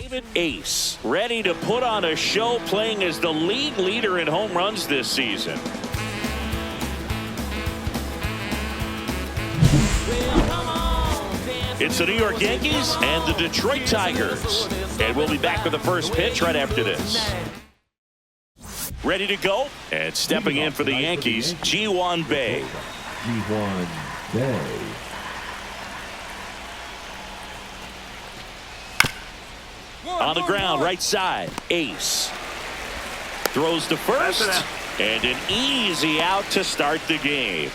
David Ace, ready to put on a show, playing as the league leader in home runs this season. It's the New York Yankees and the Detroit Tigers. And we'll be back with the first pitch right after this. Ready to go? And stepping in for the Yankees, Ji-hwan Bae. Ji-hwan Bae. On the ground, right side, Ace. Throws to first, and an easy out to start the game.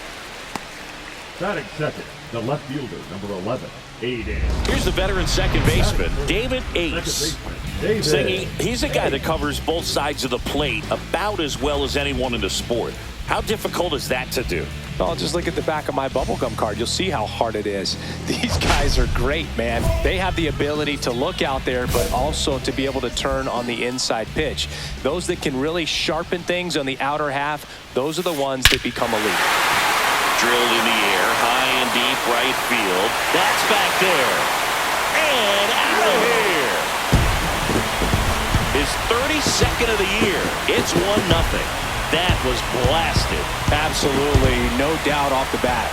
Batting second, the left fielder, number 11, Aiden. Here's the veteran second baseman, David Ace. Singy, he's a guy that covers both sides of the plate about as well as anyone in the sport. How difficult is that to do? Well, just look at the back of my bubblegum card. You'll see how hard it is. These guys are great, man. They have the ability to look out there, but also to be able to turn on the inside pitch. Those that can really sharpen things on the outer half, those are the ones that become elite. Drilled in the air, high and deep right field. That's back there. And out of here. His 32nd of the year. It's 1-0. That was blasted. Absolutely, no doubt off the bat.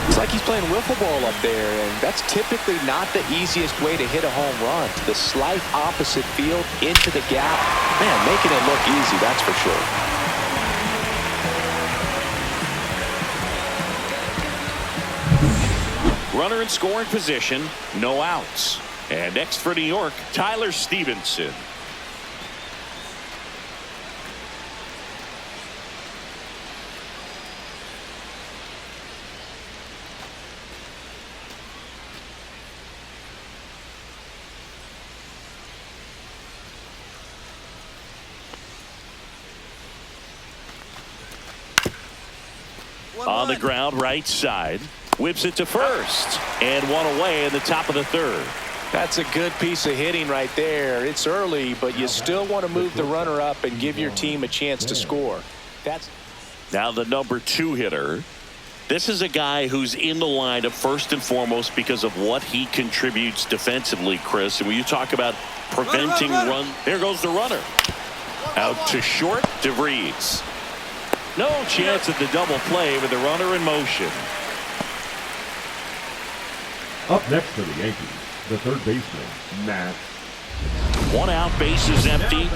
It's like he's playing wiffle ball up there, and that's typically not the easiest way to hit a home run. The slight opposite field into the gap. Man, making it look easy, that's for sure. Runner in scoring position, no outs. And next for New York, Tyler Stevenson. On the ground, right side. Whips it to first, and one away in the top of the third. That's a good piece of hitting right there. It's early, but you still want to move the runner up and give your team a chance to score. That's now the number 2 hitter. This is a guy who's in the lineup first and foremost because of what he contributes defensively, Chris. And when you talk about preventing run, there goes the runner. Out to short, DeVries. No chance at the double play with the runner in motion. Up next for the Yankees, the third baseman, Matt. 1 out, bases empty.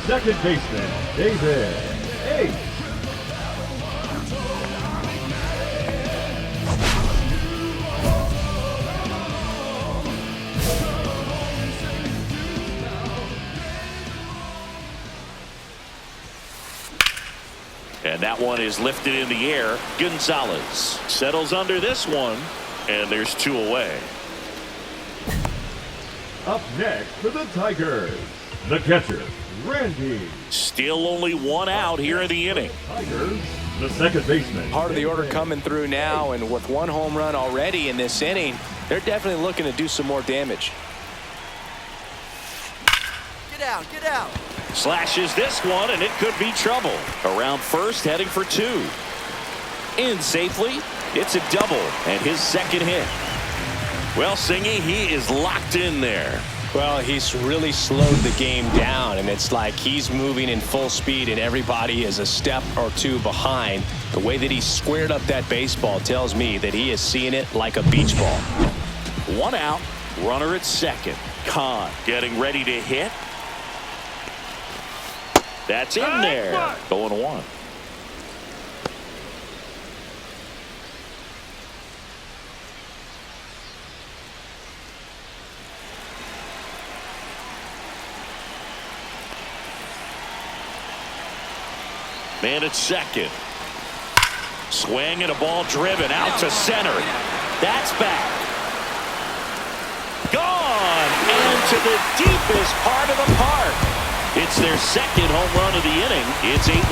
Second baseman, David Ace. And that one is lifted in the air. Gonzalez settles under this one. And there's 2 away. Up next for the Tigers, the catcher, Randy. Still only 1 out here in the inning. Tigers, the second baseman. Part of the order coming through now, and with 1 home run already in this inning, they're definitely looking to do some more damage. Get out, get out. Slashes this one, and it could be trouble. Around first, heading for 2. In safely. It's a double and his second hit. Well, Singy, he is locked in there. Well, he's really slowed the game down, and it's like he's moving in full speed and everybody is a step or 2 behind. The way that he squared up that baseball tells me that he is seeing it like a beach ball. 1 out, runner at second. Kahn getting ready to hit. That's in there. Going 1. Man at second. Swing and a ball driven out to center. That's back. Gone and to the deepest part of the park. It's their second home run of the inning. It's 8-1.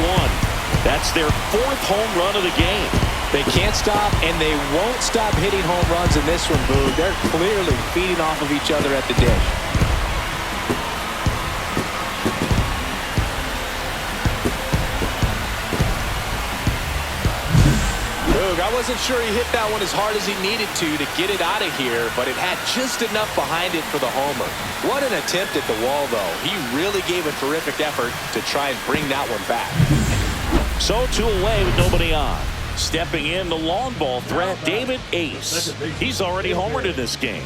That's their 4th home run of the game. They can't stop, and they won't stop hitting home runs in this one, Boo. They're clearly feeding off of each other at the dish. I wasn't sure he hit that one as hard as he needed to get it out of here, but it had just enough behind it for the homer. What an attempt at the wall, though. He really gave a terrific effort to try and bring that one back. So 2 away with nobody on. Stepping in, the long ball threat, David Ace. He's already homered in this game.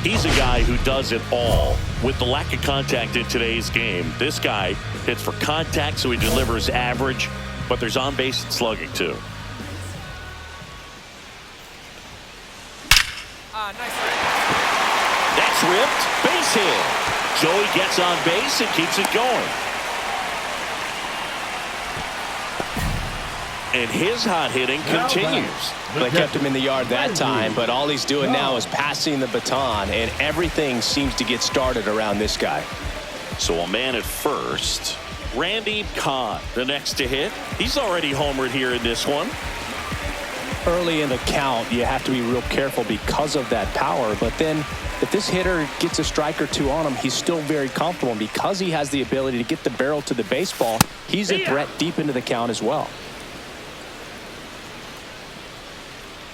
He's a guy who does it all. With the lack of contact in today's game, this guy hits for contact, so he delivers average, but there's on-base and slugging, too. Nice. That's ripped. Base hit. Joey gets on base and keeps it going. And his hot hitting continues. They kept him in the yard that time, but all he's doing now is passing the baton, and everything seems to get started around this guy. So a man at first. Randy Kahn, the next to hit. He's already homered here in this one. Early in the count, you have to be real careful because of that power, but then if this hitter gets a strike or two on him, he's still very comfortable. And because he has the ability to get the barrel to the baseball, he's a threat deep into the count as well.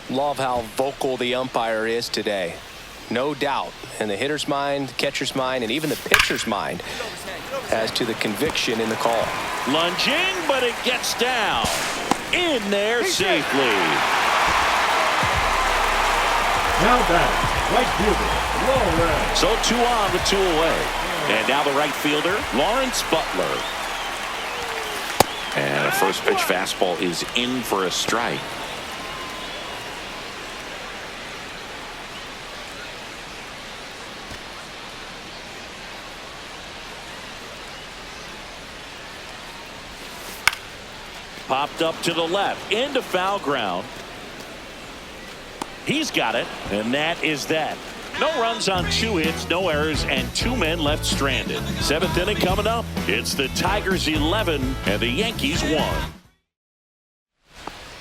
Love how vocal the umpire is today. No doubt in the hitter's mind, catcher's mind, and even the pitcher's mind as to the conviction in the call. Lunging, but it gets down. In there safely. Now back, right fielder, Lawrence. So 2 on with 2 away. And now the right fielder, Lawrence Butler. And a first pitch fastball is in for a strike. Popped up to the left, into foul ground. He's got it, and that is that. No runs on 2 hits, no errors, and 2 men left stranded. 7th inning coming up. It's the Tigers 11 and the Yankees 1.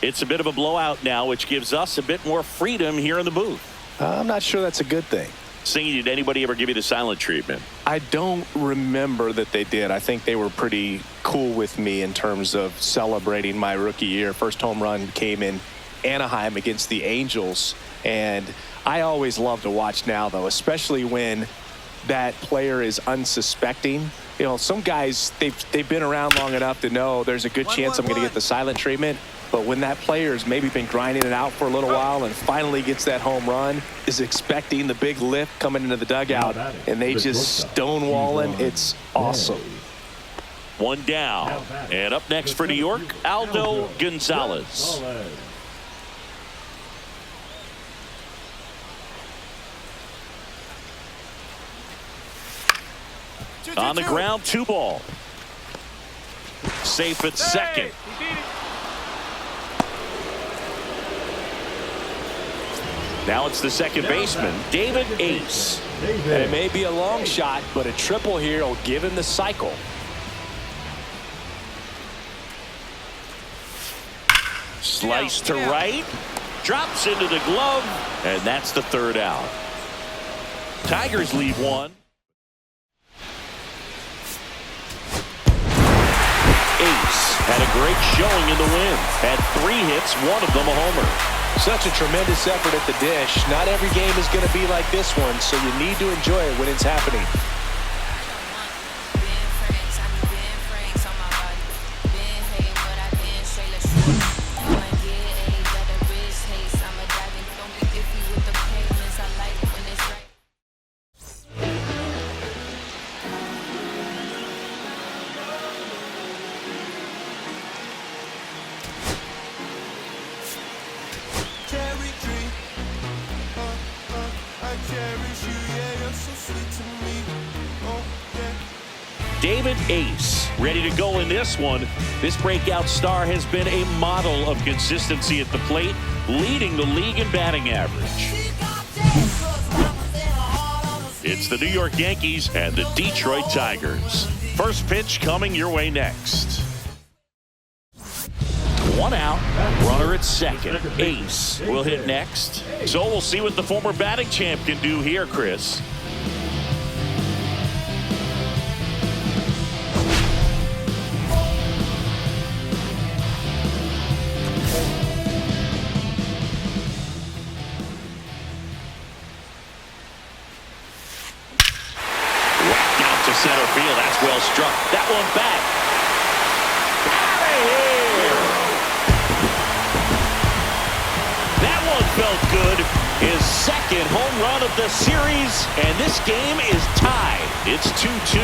It's a bit of a blowout now, which gives us a bit more freedom here in the booth. I'm not sure that's a good thing. Singing, did anybody ever give you the silent treatment? I don't remember that they did. I think they were pretty cool with me in terms of celebrating my rookie year. First home run came in Anaheim against the Angels, and I always love to watch now, though, especially when that player is unsuspecting. You know, some guys, they've been around long enough to know there's a good chance I'm going to get the silent treatment. But when that player's maybe been grinding it out for a little while and finally gets that home run, is expecting the big lift coming into the dugout, and they just stonewall him, it's awesome. 1 down. And up next for New York, Aldo Gonzalez. On the ground, 2 ball. Safe at second. Now it's the second baseman, David Ace. And it may be a long shot, but a triple here will give him the cycle. Slice to right, drops into the glove, and that's the 3rd out. Tigers lead 1. Ace had a great showing in the win. Had 3 hits, 1 of them a homer. Such a tremendous effort at the dish. Not every game is going to be like this one, so you need to enjoy it when it's happening. David Ace ready to go in this one. This breakout star has been a model of consistency at the plate, leading the league in batting average. It's the New York Yankees and the Detroit Tigers. First pitch coming your way next. 1 out, runner at second. Ace will hit next. So we'll see what the former batting champ can do here, Chris. center field. That's well struck. That one back. Out of here. That one felt good. His second home run of the series, and this game is tied. It's 2-2.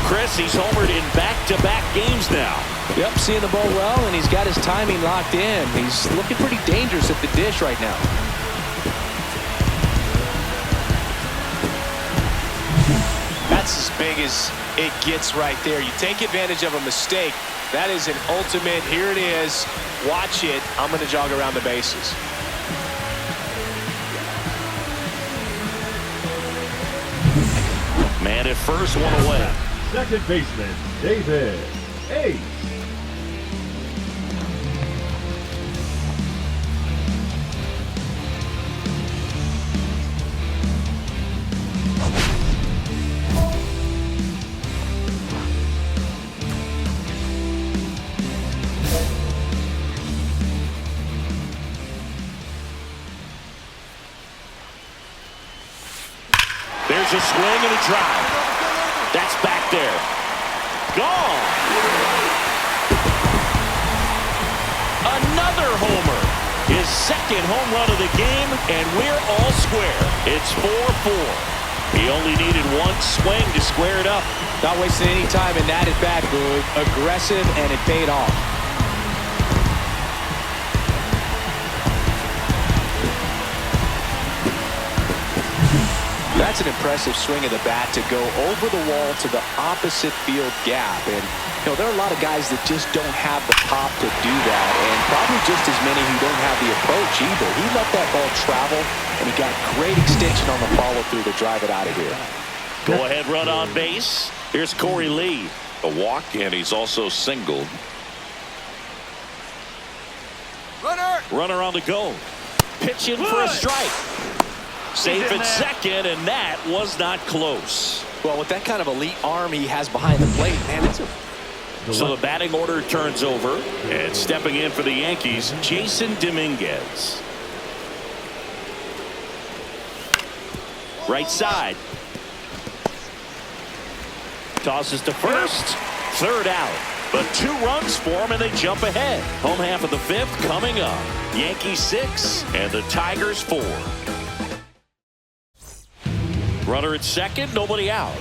Chris, he's homered in back-to-back games now. Yep, seeing the ball well, and he's got his timing locked in. He's looking pretty dangerous at the dish right now. That's as big as it gets right there. You take advantage of a mistake. That is an ultimate. Here it is. Watch it. I'm going to jog around the bases. Man at first, one away. Second baseman, David Ace. There's a swing and a drive. That's back there. Gone. Another homer. His second home run of the game, and we're all square. It's 4-4. He only needed one swing to square it up. Not wasting any time in that at-bat, Boog. Aggressive, and it paid off. That's an impressive swing of the bat to go over the wall to the opposite field gap. And, you know, there are a lot of guys that just don't have the pop to do that, and probably just as many who don't have the approach either. He let that ball travel, and he got great extension on the follow-through to drive it out of here. Go-ahead run on base. Here's Corey Lee. A walk, and he's also singled. Runner on the go. Pitch in for a strike. Safe at second, and that was not close. Well, with that kind of elite arm he has behind the plate, man, it's a... So the batting order turns over, and stepping in for the Yankees, Jason Dominguez. Right side. Tosses to first. Third out. But 2 runs for him, and they jump ahead. Home half of the 5th coming up. Yankees 6 and the Tigers 4. Runner at second, nobody out.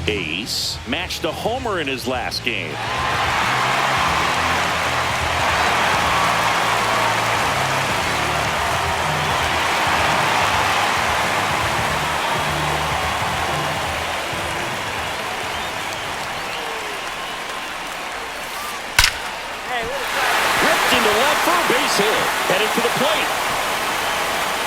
Ace matched a homer in his last game. Ripped into left for a base hit. Headed for the plate.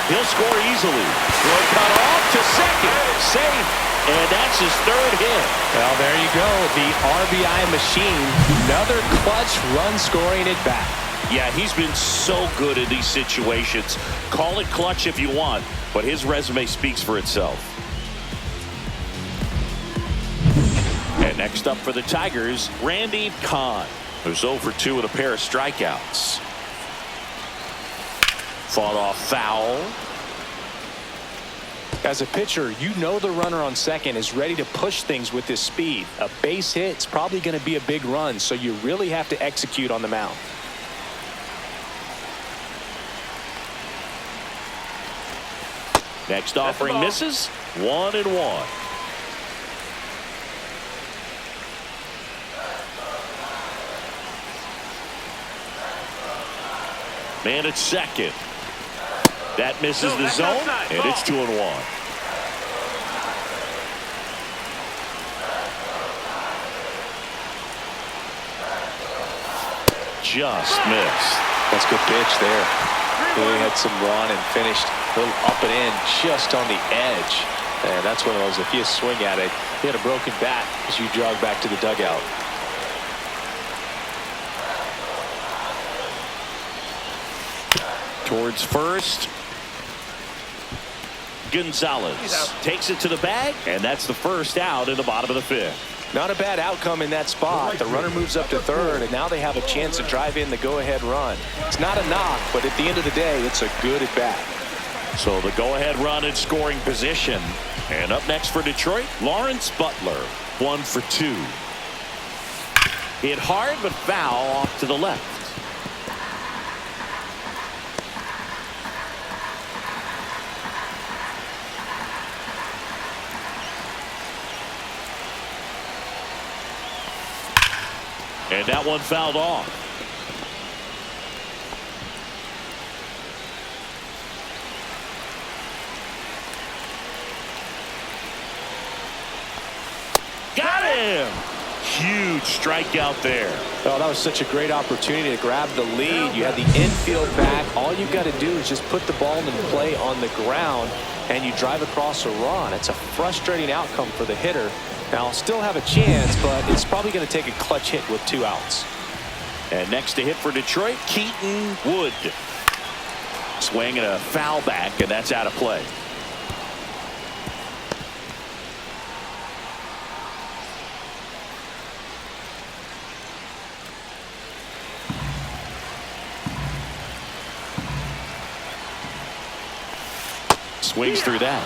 He'll score easily. Throw cut off to second. Safe. And that's his 3rd hit. Well, there you go. The RBI machine. Another clutch run scoring at bat. Yeah, he's been so good in these situations. Call it clutch if you want, but his resume speaks for itself. And next up for the Tigers, Randy Kahn, who's 0 for 2 with a pair of strikeouts. Fought off foul. As a pitcher, you know the runner on second is ready to push things with his speed. A base hit's probably going to be a big run, so you really have to execute on the mound. Next offering misses. 1-1. Man at second. That misses the zone, and it's 2-1. Just missed. That's a good pitch there. Really had some run and finished a little up and in just on the edge. And that's one of those, if you swing at it, you had a broken bat as you jog back to the dugout. Towards first. Gonzalez takes it to the bag, and that's the first out in the bottom of the 5th. Not a bad outcome in that spot. The runner moves up to third, and now they have a chance to drive in the go-ahead run. It's not a knock, but at the end of the day, it's a good at-bat. So the go-ahead run in scoring position, And up next for Detroit, Lawrence Butler, 1 for 2. Hit hard, but foul off to the left. And that one fouled off. Got him! Huge strikeout there. Oh, that was such a great opportunity to grab the lead. You had the infield back. All you've got to do is just put the ball in play on the ground, and you drive across a run. It's a frustrating outcome for the hitter. Now, still have a chance, but it's probably going to take a clutch hit with 2 outs. And next to hit for Detroit, Keaton Wood. Swing and a foul back, and that's out of play. Swings through that.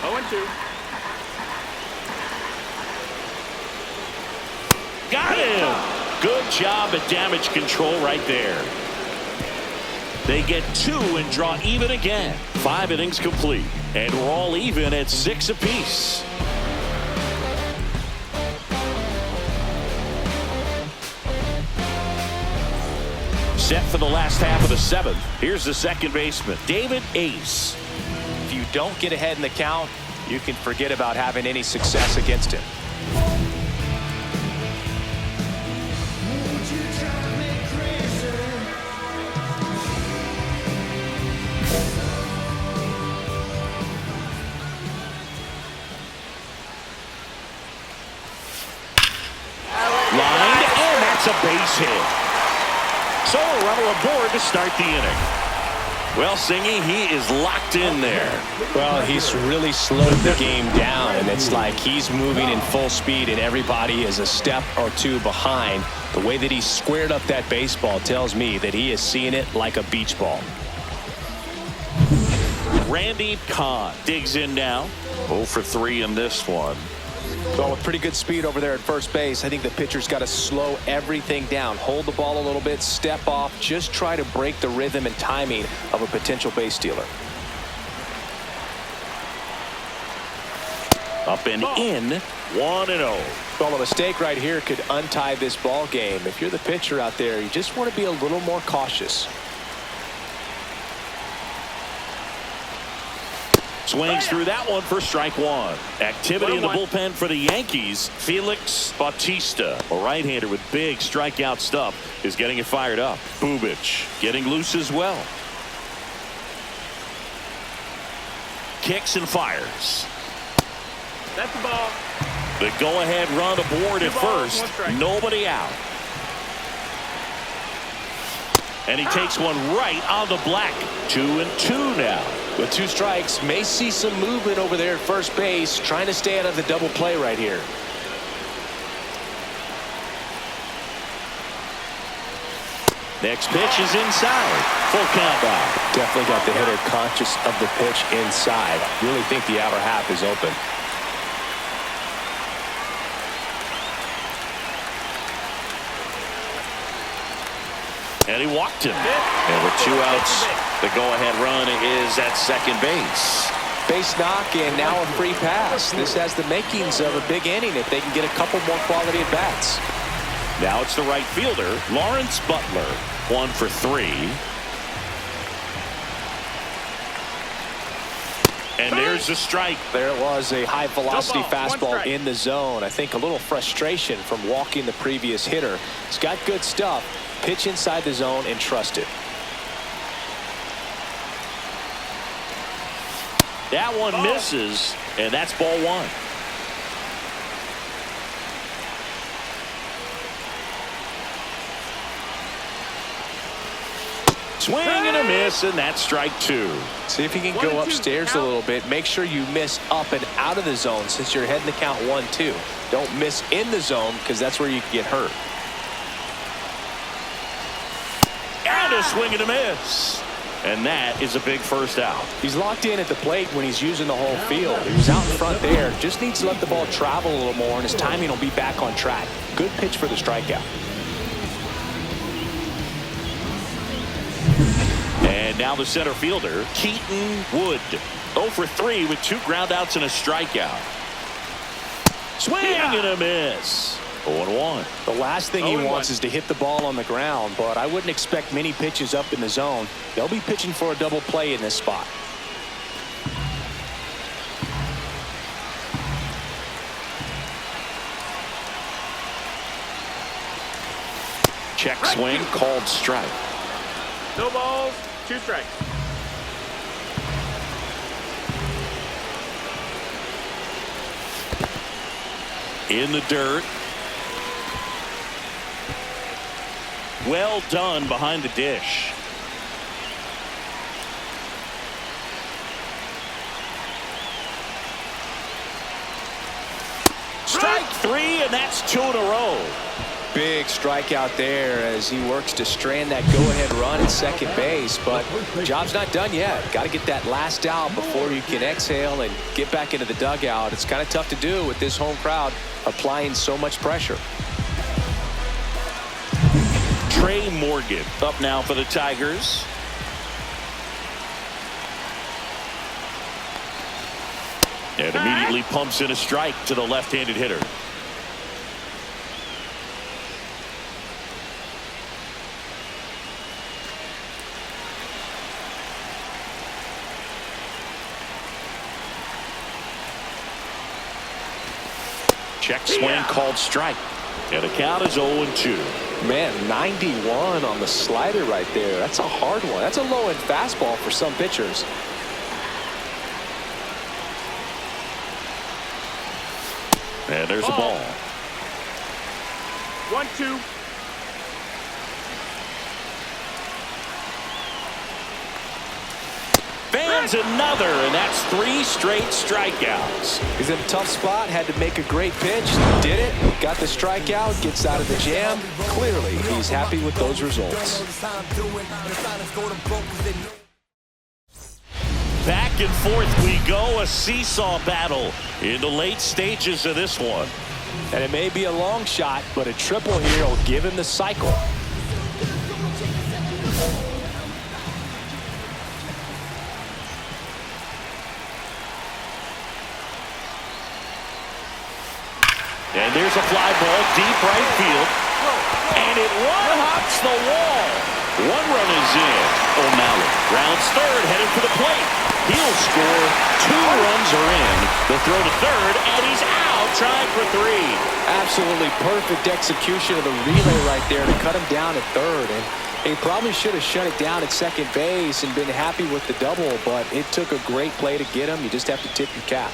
0-2. Got him! Good job at damage control right there. They get 2 and draw even again. 5 innings complete. And we're all even at 6 apiece. Set for the last half of the 7th. Here's the second baseman, David Ace. If you don't get ahead in the count, you can forget about having any success against him. Lined, and that's a base hit. So a runner aboard to start the inning. Well, Singy, he is locked in there. Well, he's really slowed the game down, and it's like he's moving in full speed, and everybody is a step or 2 behind. The way that he squared up that baseball tells me that he is seeing it like a beach ball. Randy Kahn digs in now. 0 for 3 in this one. Well, with pretty good speed over there at first base, I think the pitcher's got to slow everything down. Hold the ball a little bit, step off, just try to break the rhythm and timing of a potential base stealer. Up and in, 1-0. Well, a mistake right here could untie this ball game. If you're the pitcher out there, you just want to be a little more cautious. Swings through that one for strike 1. Activity in the bullpen for the Yankees. Felix Bautista, a right-hander with big strikeout stuff, is getting it fired up. Bubic getting loose as well. Kicks and fires. That's the ball. The go-ahead run aboard at first. Nobody out. And he takes one right on the black. 2-2 now. With 2 strikes, may see some movement over there at first base, trying to stay out of the double play right here. Next pitch is inside. Full count now. Definitely got the hitter conscious of the pitch inside. Really think the outer half is open. And he walked him. And with 2 outs, the go-ahead run is at second base. Base knock and now a free pass. This has the makings of a big inning if they can get a couple more quality at bats. Now it's the right fielder, Lawrence Butler, 1 for 3. And there's the strike. There it was, a high velocity Ball, fastball in the zone. I think a little frustration from walking the previous hitter. He's got good stuff. Pitch inside the zone and trust it. That one misses, and that's ball 1. Swing and a miss, and that's strike 2. See if you can go upstairs a little bit. Make sure you miss up and out of the zone since you're heading to count 1-2. Don't miss in the zone because that's where you can get hurt. And a swing and a miss. And that is a big first out. He's locked in at the plate when he's using the whole field. He was out in front there. Just needs to let the ball travel a little more, and his timing will be back on track. Good pitch for the strikeout. And now the center fielder, Keaton Wood. 0 for 3 with 2 groundouts and a strikeout. Swing and a miss. 0-1. The last thing he wants is to hit the ball on the ground, but I wouldn't expect many pitches up in the zone. They'll be pitching for a double play in this spot. Check swing, called strike. No balls, 2 strikes. In the dirt. Well done behind the dish. Strike 3, and that's 2 in a row. Big strikeout there as he works to strand that go-ahead run at second base, but job's not done yet. Got to get that last out before you can exhale and get back into the dugout. It's kind of tough to do with this home crowd applying so much pressure. Trey Morgan up now for the Tigers. And immediately pumps in a strike to the left-handed hitter. Check swing, called strike. And the count is 0-2. Man, 91 on the slider right there. That's a hard one. That's a low-end fastball for some pitchers. And there's a ball. 1-2. Fans another, and that's 3 straight strikeouts. He's in a tough spot, had to make a great pitch, did it, got the strikeout, gets out of the jam. Clearly, he's happy with those results. Back and forth we go, a seesaw battle in the late stages of this one. And it may be a long shot, but a triple here will give him the cycle. And there's a fly ball deep right field. And it one-hops the wall. 1 run is in. O'Malley rounds third, headed for the plate. He'll score. 2 runs are in. The throw to third, and he's out, trying for 3. Absolutely perfect execution of the relay right there to cut him down at third. And he probably should have shut it down at second base and been happy with the double, but it took a great play to get him. You just have to tip your cap.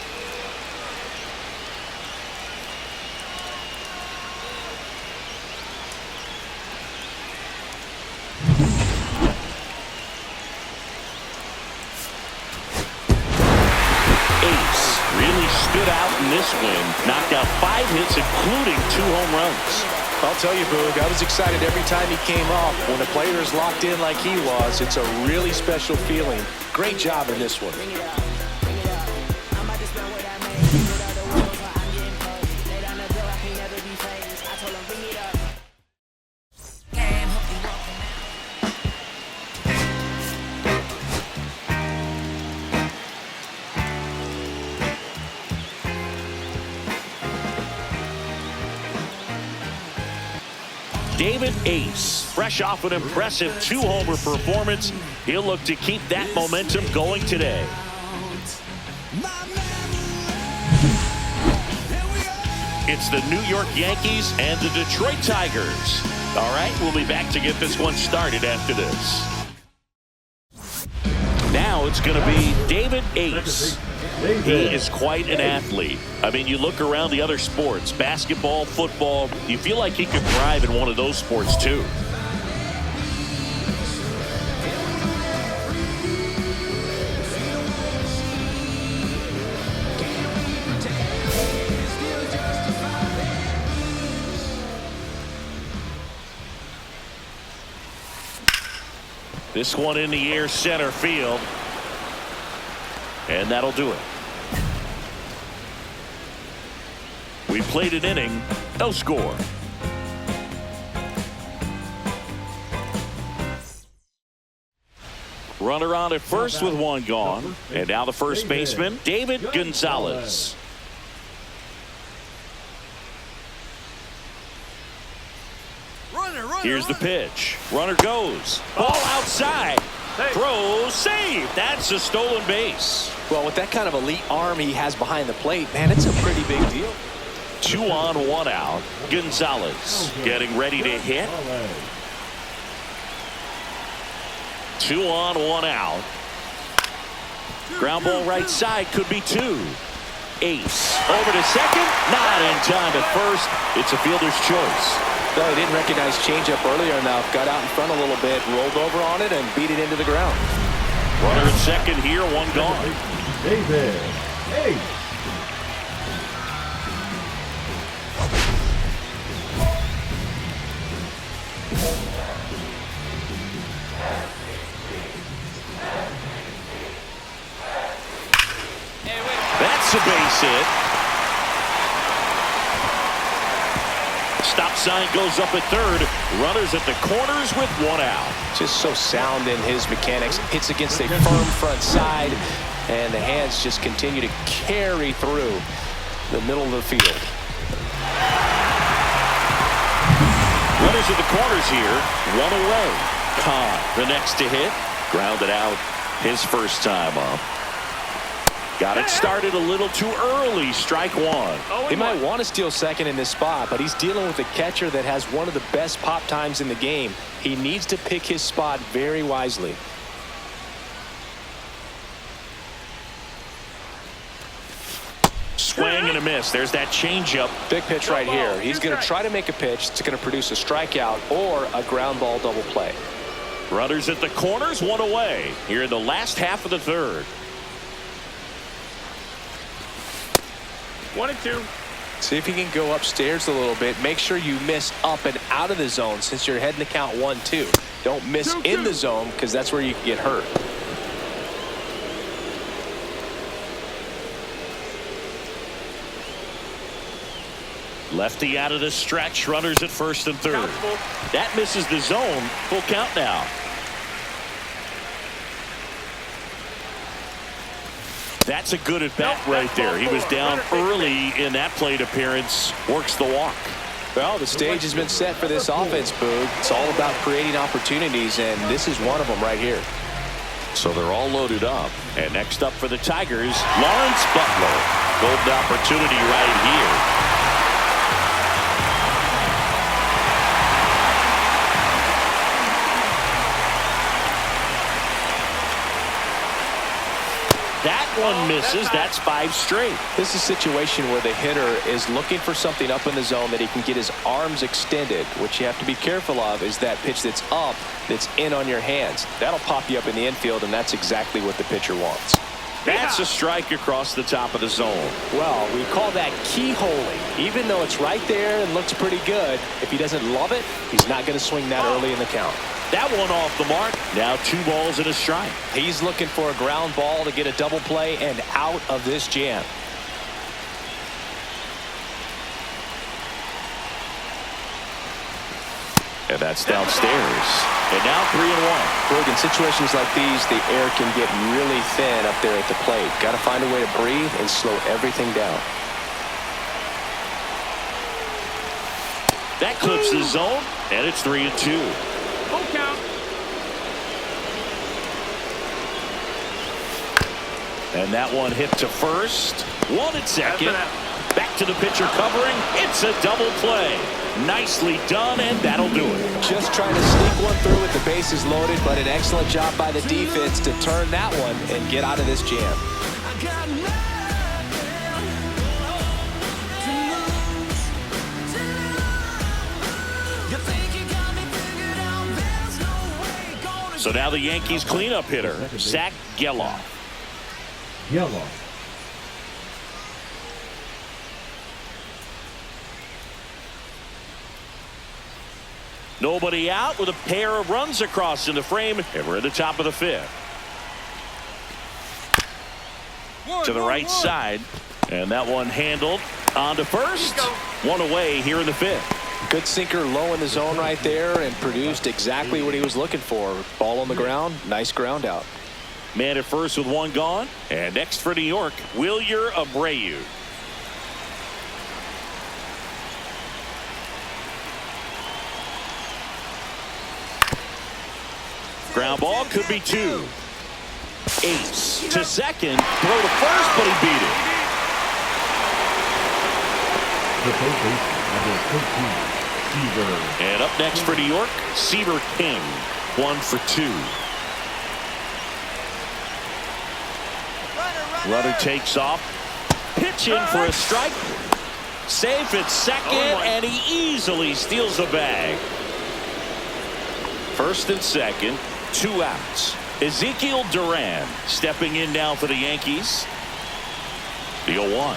Stood out in this win, knocked out 5 hits, including 2 home runs. I'll tell you, Boog, I was excited every time he came up. When a player is locked in like he was, it's a really special feeling. Great job in this one. David Ace, fresh off an impressive 2-homer performance. He'll look to keep that momentum going today. It's the New York Yankees and the Detroit Tigers. All right, we'll be back to get this one started after this. Now it's going to be David Ace. He is quite an athlete. I mean, you look around the other sports, basketball, football, you feel like he could thrive in one of those sports too. This one in the air center field. And that'll do it. We played an inning, no score. Runner on at first with one gone. And now the first baseman, David Gonzalez. Here's the pitch. Runner goes. Ball outside. Throw, save. That's a stolen base. Well, with that kind of elite arm he has behind the plate, man, it's a pretty big deal. 2 on, 1 out. Gonzalez getting ready to hit. 2 on, 1 out. Ground ball right side, could be 2. Ace over to second, not in time at first. It's a fielder's choice. No, he didn't recognize changeup earlier enough. Got out in front a little bit, rolled over on it, and beat it into the ground. Runner at second here, 1 gone. David. Hey. That's a base hit. Stop sign goes up at third. Runners at the corners with 1 out. Just so sound in his mechanics. Hits against a firm front side, and the hands just continue to carry through the middle of the field. Runners at the corners here. 1 away. Kahn, the next to hit. Grounded out his first time up. Got it started a little too early. Strike 1. He might want to steal second in this spot, but he's dealing with a catcher that has one of the best pop times in the game. He needs to pick his spot very wisely. Swing and a miss. There's that changeup. Big pitch right here. He's going to try to make a pitch that's going to produce a strikeout or a ground ball double play. Runners at the corners, 1 away. Here in the last half of the third. 1 and 2. See if he can go upstairs a little bit. Make sure you miss up and out of the zone since you're heading to count 1-2. Don't miss in the zone because that's where you can get hurt. Lefty out of the stretch. Runners at first and third. That misses the zone. Full count now. That's a good at bat right there. He was down early in that plate appearance. Works the walk. Well, the stage has been set for this offense, Boog. It's all about creating opportunities, and this is one of them right here. So they're all loaded up. And next up for the Tigers, Lawrence Butler. Golden opportunity right here. That one misses. That's 5 straight. This is a situation where the hitter is looking for something up in the zone that he can get his arms extended. What you have to be careful of is that pitch that's up, that's in on your hands. That'll pop you up in the infield, and that's exactly what the pitcher wants. That's a strike across the top of the zone. Well, we call that keyholing. Even though it's right there and looks pretty good, if he doesn't love it, he's not going to swing that early in the count. That one off the mark. Now 2 balls and a strike. He's looking for a ground ball to get a double play and out of this jam. And that's downstairs. And now 3-1. In situations like these, the air can get really thin up there at the plate. Got to find a way to breathe and slow everything down. That clips the zone, and it's 3-2. Full count. And that one hit to first. 1 at second. Back to the pitcher covering. It's a double play. Nicely done, and that'll do it. Just trying to sneak one through with the bases loaded, but an excellent job by the defense to turn that one and get out of this jam. So now the Yankees cleanup hitter, Zach Geloff. Yellow. Nobody out with a pair of runs across in the frame, and we're at the top of the fifth. To the right side, and that one handled on to first. One away here in the fifth. Good sinker low in the zone right there and produced exactly what he was looking for. Ball on the ground, nice ground out. Man at first with one gone, and next for New York, Wilyer Abreu. Ground ball could be two. Ace to second, throw to first, but he beat it. The third baseman, number 13, Seaver. And up next for New York, Seaver King, 1 for 2. Runner takes off, pitch in for a strike. Safe at second, and he easily steals a bag. First and second, 2 outs. Ezekiel Duran stepping in now for the Yankees. The 0-1.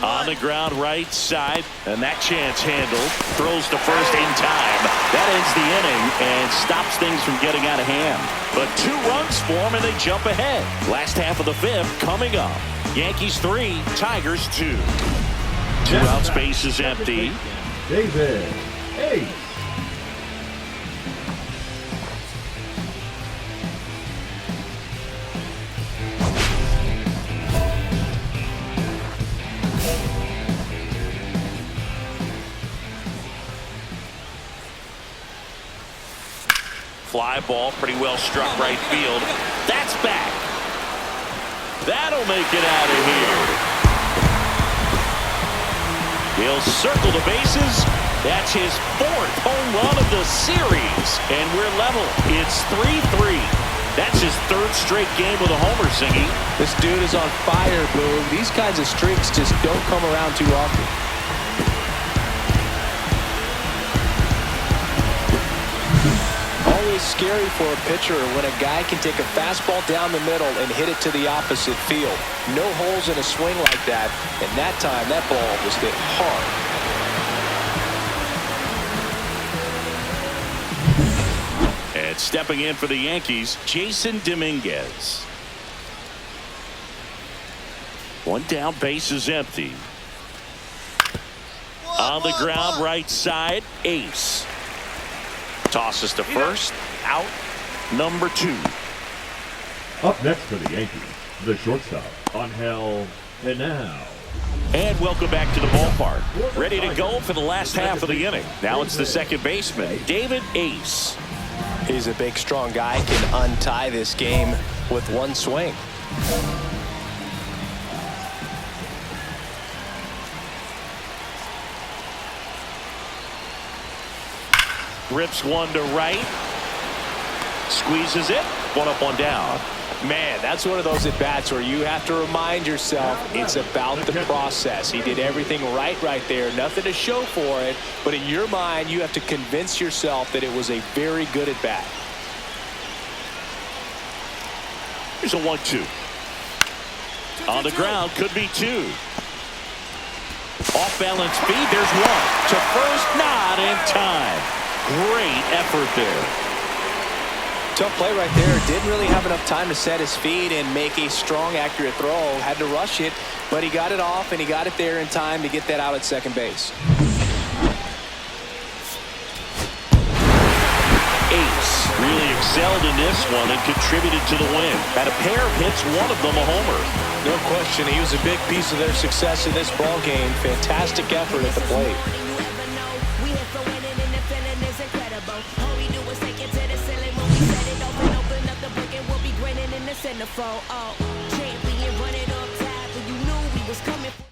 On the ground right side, and that chance handled. Throws to first in time. That ends the inning and stops things from getting out of hand. But 2 runs for them, and they jump ahead. Last half of the fifth coming up. Yankees 3, Tigers 2. 2 outs, base is empty. David Ace. Fly ball, pretty well struck right field. That's back. That'll make it out of here. He'll circle the bases. That's his 4th home run of the series. And we're level. It's 3-3. That's his 3rd straight game with a homer, Singy. This dude is on fire, Boog. These kinds of streaks just don't come around too often. Always scary for a pitcher when a guy can take a fastball down the middle and hit it to the opposite field. No holes in a swing like that, and that time that ball was hit hard. And stepping in for the Yankees, Jason Dominguez. 1 down, base is empty. On the ground right side, Ace. Tosses to first, out, number 2. Up next for the Yankees, the shortstop, Angel Henao. And welcome back to the ballpark. Ready to go for the last half of the inning. Now it's the second baseman, David Ace. He's a big, strong guy, can untie this game with 1 swing. Rips one to right. Squeezes it. 1 up, 1 down. Man, that's one of those at-bats where you have to remind yourself it's about the process. He did everything right there. Nothing to show for it. But in your mind, you have to convince yourself that it was a very good at-bat. Here's a 1-2. On the ground, could be 2. Off-balance feed, there's 1. To first, not in time. Great effort there. Tough play right there. Didn't really have enough time to set his feet and make a strong, accurate throw. Had to rush it, but he got it off, and he got it there in time to get that out at second base. Ace really excelled in this one and contributed to the win. Had a pair of hits, one of them a homer. No question, he was a big piece of their success in this ball game. Fantastic effort at the plate. Centerfold, oh, champion, run it up top, and you knew we was coming.